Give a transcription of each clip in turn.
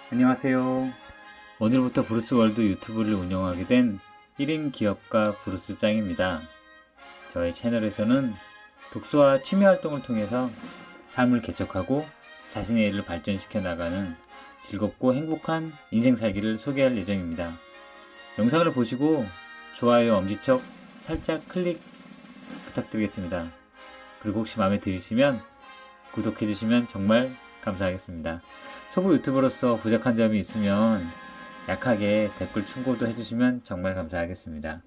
안녕하세요. 오늘부터 브루스월드 유튜브를 운영하게 된 1인 기업가 브루스 짱입니다. 저희 채널에서는 독서와 취미 활동을 통해서 삶을 개척하고 자신의 일을 발전시켜 나가는 즐겁고 행복한 인생 살기를 소개할 예정입니다. 영상을 보시고 좋아요 엄지척 살짝 클릭 부탁드리겠습니다. 그리고 혹시 마음에 드시면 구독해주시면 정말 감사하겠습니다. 초보 유튜버로서 부족한 점이 있으면 약하게 댓글 충고도 해주시면 정말 감사하겠습니다.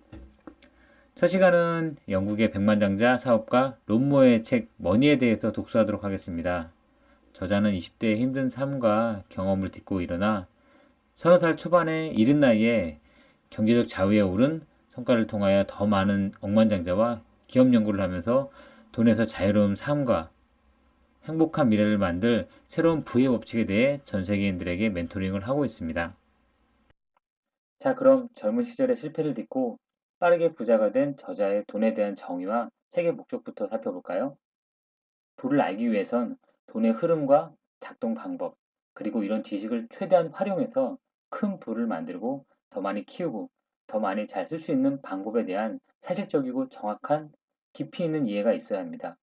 첫 시간은 영국의 백만장자 사업가 론모의 책 머니에 대해서 독서하도록 하겠습니다. 저자는 20대의 힘든 삶과 경험을 딛고 일어나 30살 초반의 이른 나이에 경제적 자유에 오른 성과를 통하여 더 많은 억만장자와 기업 연구를 하면서 돈에서 자유로운 삶과 행복한 미래를 만들 새로운 부의 법칙에 대해 전 세계인들에게 멘토링을 하고 있습니다. 자, 그럼 젊은 시절의 실패를 딛고 빠르게 부자가 된 저자의 돈에 대한 정의와 책의 목적부터 살펴볼까요? 부를 알기 위해선 돈의 흐름과 작동 방법, 그리고 이런 지식을 최대한 활용해서 큰 부를 만들고 더 많이 키우고 더 많이 잘 쓸 수 있는 방법에 대한 사실적이고 정확한 깊이 있는 이해가 있어야 합니다.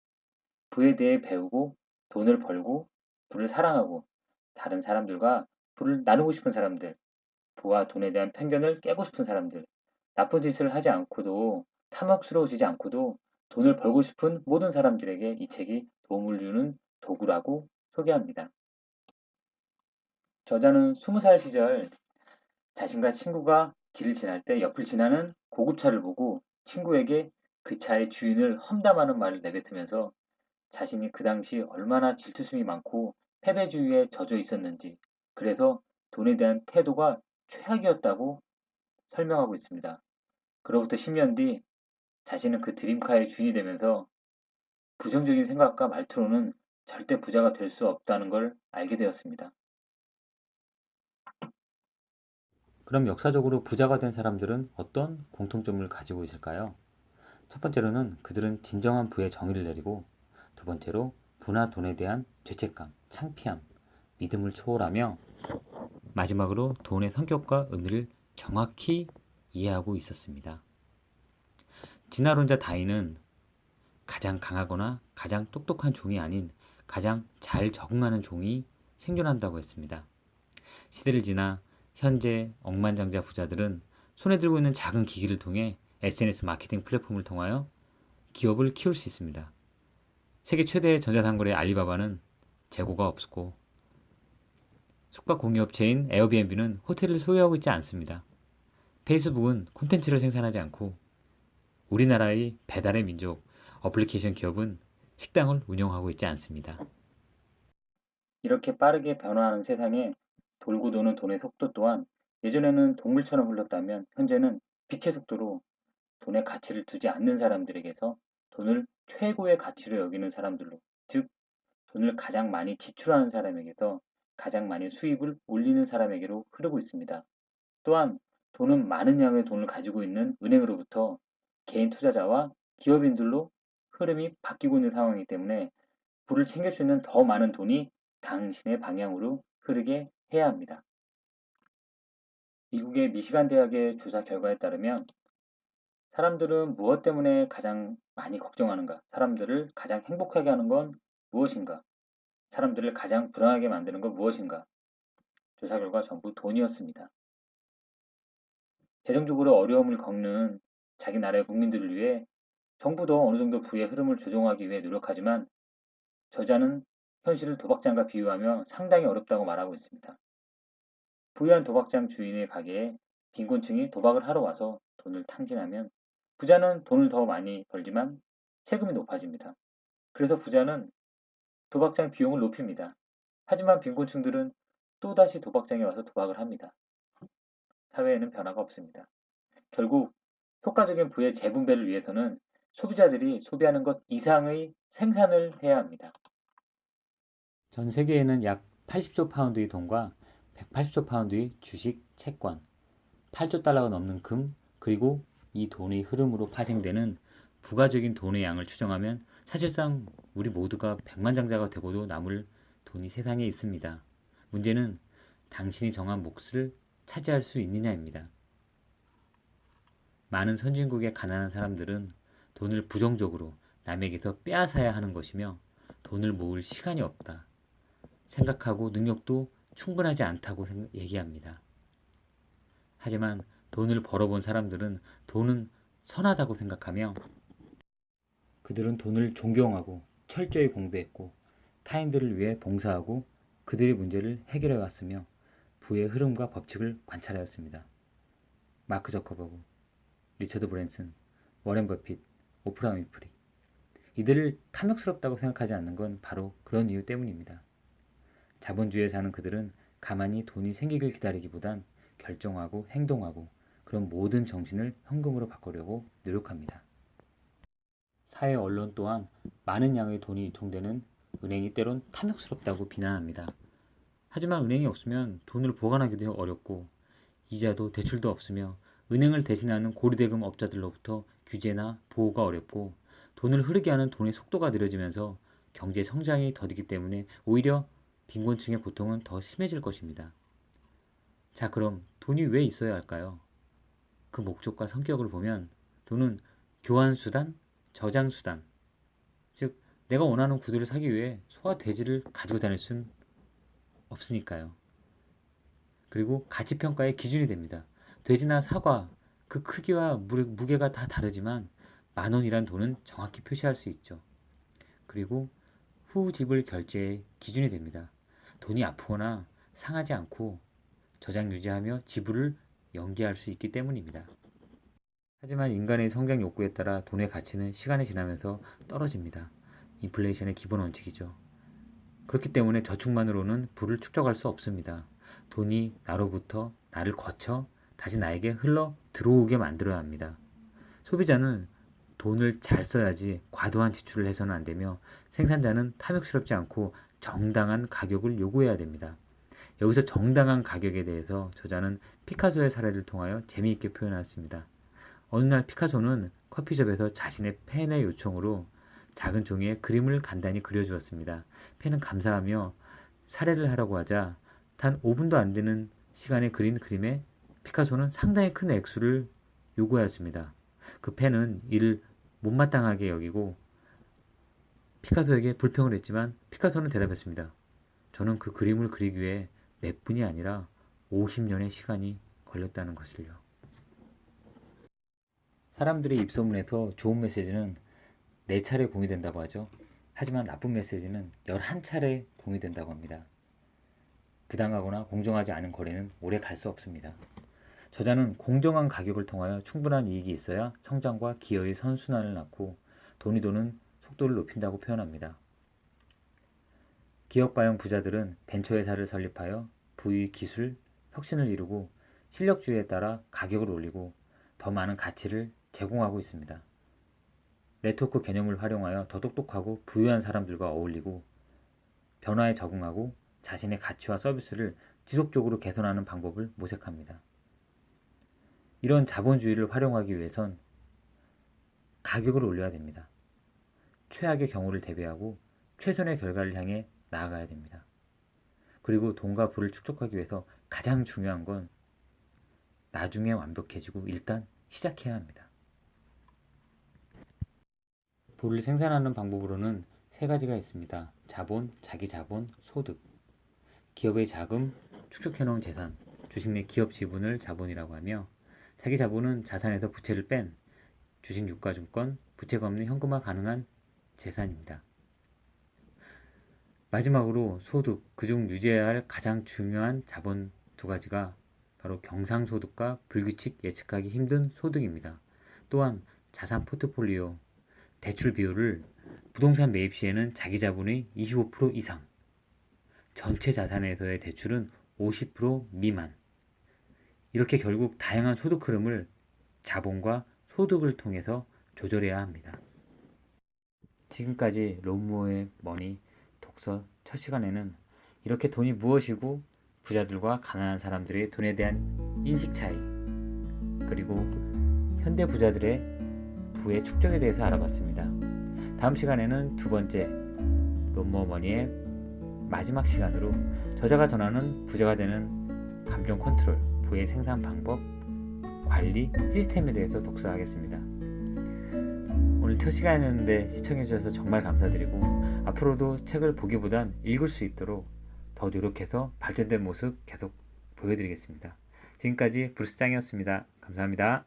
부에 대해 배우고 돈을 벌고 부를 사랑하고 다른 사람들과 부를 나누고 싶은 사람들, 부와 돈에 대한 편견을 깨고 싶은 사람들, 나쁜 짓을 하지 않고도 탐욕스러워지지 않고도 돈을 벌고 싶은 모든 사람들에게 이 책이 도움을 주는 도구라고 소개합니다. 저자는 20살 시절 자신과 친구가 길을 지날 때 옆을 지나는 고급차를 보고 친구에게 그 차의 주인을 험담하는 말을 내뱉으면서 자신이 그 당시 얼마나 질투심이 많고 패배주의에 젖어 있었는지, 그래서 돈에 대한 태도가 최악이었다고 설명하고 있습니다. 그로부터 10년 뒤 자신은 그 드림카의 주인이 되면서 부정적인 생각과 말투로는 절대 부자가 될 수 없다는 걸 알게 되었습니다. 그럼 역사적으로 부자가 된 사람들은 어떤 공통점을 가지고 있을까요? 첫 번째로는 그들은 진정한 부의 정의를 내리고, 두 번째로 부나 돈에 대한 죄책감, 창피함, 믿음을 초월하며, 마지막으로 돈의 성격과 의미를 정확히 이해하고 있었습니다. 진화론자 다윈은 가장 강하거나 가장 똑똑한 종이 아닌 가장 잘 적응하는 종이 생존한다고 했습니다. 시대를 지나 현재 억만장자 부자들은 손에 들고 있는 작은 기기를 통해 SNS 마케팅 플랫폼을 통하여 기업을 키울 수 있습니다. 세계 최대의 전자상거래 알리바바는 재고가 없고, 숙박 공유업체인 에어비앤비는 호텔을 소유하고 있지 않습니다. 페이스북은 콘텐츠를 생산하지 않고, 우리나라의 배달의 민족 어플리케이션 기업은 식당을 운영하고 있지 않습니다. 이렇게 빠르게 변화하는 세상에 돌고 도는 돈의 속도 또한 예전에는 동물처럼 흘렀다면 현재는 빛의 속도로 돈의 가치를 두지 않는 사람들에게서 돈을 최고의 가치로 여기는 사람들로, 즉 돈을 가장 많이 지출하는 사람에게서 가장 많이 수입을 올리는 사람에게로 흐르고 있습니다. 또한 돈은 많은 양의 돈을 가지고 있는 은행으로부터 개인 투자자와 기업인들로 흐름이 바뀌고 있는 상황이기 때문에 부를 챙길 수 있는 더 많은 돈이 당신의 방향으로 흐르게 해야 합니다. 미국의 미시간 대학의 조사 결과에 따르면 사람들은 무엇 때문에 가장 많이 걱정하는가? 사람들을 가장 행복하게 하는 건 무엇인가? 사람들을 가장 불안하게 만드는 건 무엇인가? 조사 결과 전부 돈이었습니다. 재정적으로 어려움을 겪는 자기 나라의 국민들을 위해 정부도 어느 정도 부의 흐름을 조정하기 위해 노력하지만 저자는 현실을 도박장과 비유하며 상당히 어렵다고 말하고 있습니다. 부유한 도박장 주인의 가게에 빈곤층이 도박을 하러 와서 돈을 탕진하면 부자는 돈을 더 많이 벌지만 세금이 높아집니다. 그래서 부자는 도박장 비용을 높입니다. 하지만 빈곤층들은 또다시 도박장에 와서 도박을 합니다. 사회에는 변화가 없습니다. 결국 효과적인 부의 재분배를 위해서는 소비자들이 소비하는 것 이상의 생산을 해야 합니다. 전 세계에는 약 80조 파운드의 돈과 180조 파운드의 주식, 채권, 8조 달러가 넘는 금, 그리고 이 돈의 흐름으로 파생되는 부가적인 돈의 양을 추정하면 사실상 우리 모두가 백만장자가 되고도 남을 돈이 세상에 있습니다. 문제는 당신이 정한 몫을 차지할 수 있느냐입니다. 많은 선진국의 가난한 사람들은 돈을 부정적으로 남에게서 빼앗아야 하는 것이며 돈을 모을 시간이 없다 생각하고 능력도 충분하지 않다고 얘기합니다. 하지만 돈을 벌어본 사람들은 돈은 선하다고 생각하며 그들은 돈을 존경하고 철저히 공부했고 타인들을 위해 봉사하고 그들의 문제를 해결해 왔으며 부의 흐름과 법칙을 관찰하였습니다. 마크 저커버그, 리처드 브랜슨, 워렌 버핏, 오프라 윈프리. 이들을 탐욕스럽다고 생각하지 않는 건 바로 그런 이유 때문입니다. 자본주의에 사는 그들은 가만히 돈이 생기길 기다리기보단 결정하고 행동하고 그런 모든 정신을 현금으로 바꾸려고 노력합니다. 사회 언론 또한 많은 양의 돈이 유통되는 은행이 때론 탐욕스럽다고 비난합니다. 하지만 은행이 없으면 돈을 보관하기도 어렵고 이자도 대출도 없으며 은행을 대신하는 고리대금 업자들로부터 규제나 보호가 어렵고 돈을 흐르게 하는 돈의 속도가 느려지면서 경제 성장이 더디기 때문에 오히려 빈곤층의 고통은 더 심해질 것입니다. 자, 그럼 돈이 왜 있어야 할까요? 그 목적과 성격을 보면 돈은 교환수단, 저장수단, 즉 내가 원하는 구두를 사기 위해 소와 돼지를 가지고 다닐 순 없으니까요. 그리고 가치평가의 기준이 됩니다. 돼지나 사과, 그 크기와 무게가 다 다르지만 10,000원이란 돈은 정확히 표시할 수 있죠. 그리고 후지불 결제의 기준이 됩니다. 돈이 아프거나 상하지 않고 저장 유지하며 지불을 연기할 수 있기 때문입니다. 하지만 인간의 성장 욕구에 따라 돈의 가치는 시간이 지나면서 떨어집니다. 인플레이션의 기본 원칙이죠. 그렇기 때문에 저축만으로는 부를 축적할 수 없습니다. 돈이 나로부터 나를 거쳐 다시 나에게 흘러 들어오게 만들어야 합니다. 소비자는 돈을 잘 써야지 과도한 지출을 해서는 안 되며 생산자는 탐욕스럽지 않고 정당한 가격을 요구해야 됩니다. 여기서 정당한 가격에 대해서 저자는 피카소의 사례를 통하여 재미있게 표현하였습니다. 어느 날 피카소는 커피숍에서 자신의 팬의 요청으로 작은 종이에 그림을 간단히 그려주었습니다. 팬은 감사하며 사례를 하라고 하자 단 5분도 안 되는 시간에 그린 그림에 피카소는 상당히 큰 액수를 요구하였습니다. 그 팬은 이를 못마땅하게 여기고 피카소에게 불평을 했지만 피카소는 대답했습니다. 저는 그 그림을 그리기 위해 몇 분이 아니라 50년의 시간이 걸렸다는 것을요. 사람들의 입소문에서 좋은 메시지는 4차례 공유된다고 하죠. 하지만 나쁜 메시지는 11차례 공유된다고 합니다. 부당하거나 공정하지 않은 거래는 오래 갈 수 없습니다. 저자는 공정한 가격을 통하여 충분한 이익이 있어야 성장과 기여의 선순환을 낳고 돈이 도는 속도를 높인다고 표현합니다. 기업가형 부자들은 벤처회사를 설립하여 부의 기술, 혁신을 이루고 실력주의에 따라 가격을 올리고 더 많은 가치를 제공하고 있습니다. 네트워크 개념을 활용하여 더 똑똑하고 부유한 사람들과 어울리고 변화에 적응하고 자신의 가치와 서비스를 지속적으로 개선하는 방법을 모색합니다. 이런 자본주의를 활용하기 위해선 가격을 올려야 됩니다. 최악의 경우를 대비하고 최선의 결과를 향해 나아가야 됩니다. 그리고 돈과 부를 축적하기 위해서 가장 중요한 건 나중에 완벽해지고 일단 시작해야 합니다. 부를 생산하는 방법으로는 3가지가 있습니다. 자본, 자기 자본, 소득. 기업의 자금, 축적해놓은 재산, 주식 내 기업 지분을 자본이라고 하며 자기 자본은 자산에서 부채를 뺀 주식 유가증권, 부채가 없는 현금화 가능한 재산입니다. 마지막으로 소득, 그중 유지해야 할 가장 중요한 자본 2가지가 바로 경상소득과 불규칙 예측하기 힘든 소득입니다. 또한 자산 포트폴리오, 대출 비율을 부동산 매입 시에는 자기 자본의 25% 이상, 전체 자산에서의 대출은 50% 미만. 이렇게 결국 다양한 소득 흐름을 자본과 소득을 통해서 조절해야 합니다. 지금까지 론모어의 머니 독서 첫 시간에는 이렇게 돈이 무엇이고 부자들과 가난한 사람들의 돈에 대한 인식 차이, 그리고 현대 부자들의 부의 축적에 대해서 알아봤습니다. 다음 시간에는 2번째 론모어 머니의 마지막 시간으로 저자가 전하는 부자가 되는 감정 컨트롤, 부의 생산 방법, 관리, 시스템에 대해서 독서하겠습니다. 오늘 첫 시간이었는데 시청해주셔서 정말 감사드리고 앞으로도 책을 보기보단 읽을 수 있도록 더 노력해서 발전된 모습 계속 보여드리겠습니다. 지금까지 브루스짱이었습니다. 감사합니다.